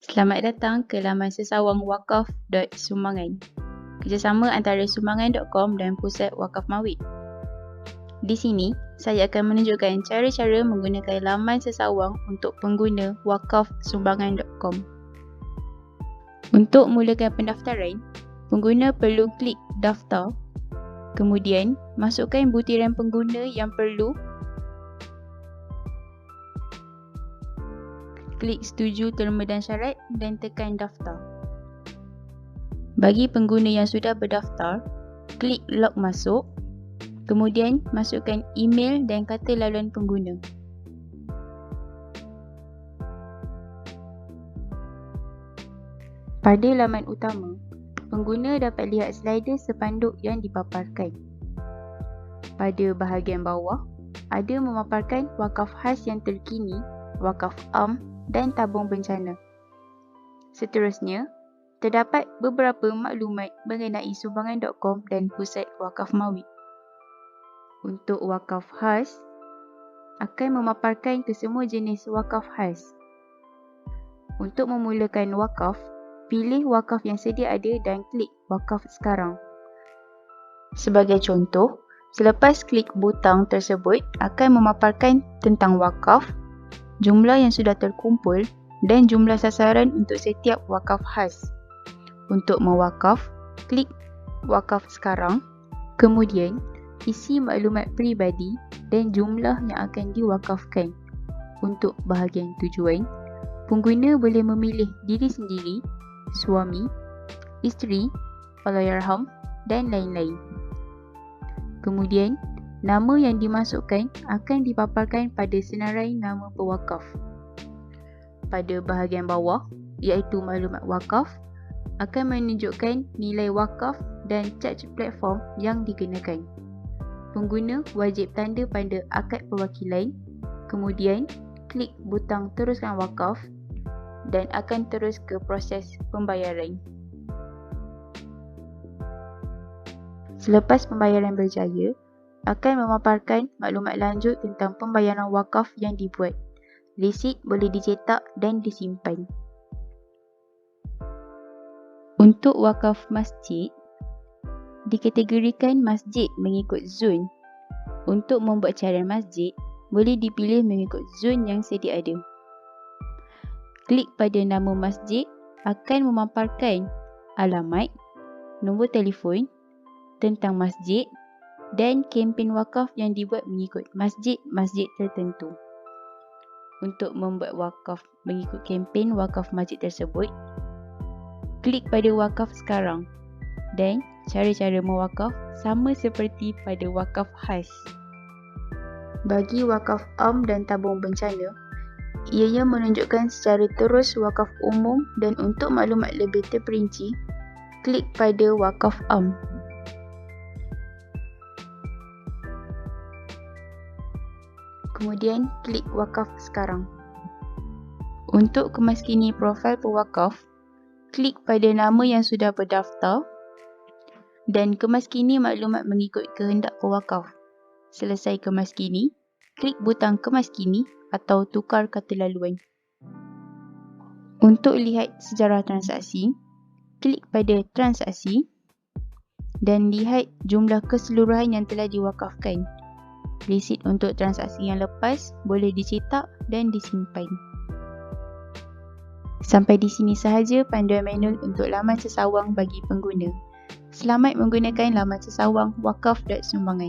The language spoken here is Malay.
Selamat datang ke laman sesawang wakaf.sumbangan, kerjasama antara sumbangan.com dan Pusat Wakaf Mawid. Di sini, saya akan menunjukkan cara-cara menggunakan laman sesawang untuk pengguna wakafsumbangan.com. Untuk mulakan pendaftaran, pengguna perlu klik daftar, kemudian masukkan butiran pengguna yang perlu, klik setuju terma dan syarat dan tekan daftar. Bagi pengguna yang sudah berdaftar, klik log masuk, kemudian masukkan email dan kata laluan pengguna. Pada laman utama, pengguna dapat lihat slider sepanduk yang dipaparkan. Pada bahagian bawah, ada memaparkan wakaf khas yang terkini, wakaf am dan tabung bencana. Seterusnya, terdapat beberapa maklumat mengenai sumbangan.com dan Pusat Wakaf Mawid. Untuk wakaf khas, akan memaparkan kesemua jenis wakaf khas. Untuk memulakan wakaf, pilih wakaf yang sedia ada dan klik wakaf sekarang. Sebagai contoh, selepas klik butang tersebut akan memaparkan tentang wakaf, jumlah yang sudah terkumpul dan jumlah sasaran untuk setiap wakaf khas. Untuk mewakaf, klik wakaf sekarang, kemudian isi maklumat peribadi dan jumlah yang akan diwakafkan. Untuk bahagian tujuan, pengguna boleh memilih diri sendiri, suami, isteri, Allahyarham dan lain-lain. Kemudian, nama yang dimasukkan akan dipaparkan pada senarai nama pewakaf. Pada bahagian bawah, iaitu maklumat wakaf, akan menunjukkan nilai wakaf dan charge platform yang digunakan. Pengguna wajib tanda pada akad perwakilan, kemudian klik butang teruskan wakaf dan akan terus ke proses pembayaran. Selepas pembayaran berjaya, akan memaparkan maklumat lanjut tentang pembayaran wakaf yang dibuat. Resit boleh dicetak dan disimpan. Untuk wakaf masjid, dikategorikan masjid mengikut zon. Untuk membuat carian masjid, boleh dipilih mengikut zon yang sedia ada. Klik pada nama masjid akan memaparkan alamat, nombor telefon, tentang masjid dan kempen wakaf yang dibuat mengikut masjid-masjid tertentu. Untuk membuat wakaf mengikut kempen wakaf masjid tersebut, klik pada wakaf sekarang dan cara-cara mewakaf sama seperti pada wakaf khas. Bagi wakaf am dan tabung bencana, ianya menunjukkan secara terus wakaf umum dan untuk maklumat lebih terperinci, klik pada wakaf am. Kemudian klik wakaf sekarang. Untuk kemaskini profil pewakaf, klik pada nama yang sudah berdaftar dan kemaskini maklumat mengikut kehendak pewakaf. Selesai kemaskini, klik butang kemaskini atau tukar kata laluan. Untuk lihat sejarah transaksi, klik pada transaksi dan lihat jumlah keseluruhan yang telah diwakafkan. Resit untuk transaksi yang lepas boleh dicetak dan disimpan. Sampai di sini sahaja panduan manual untuk laman sesawang bagi pengguna. Selamat menggunakan laman sesawang wakaf.sumbangan.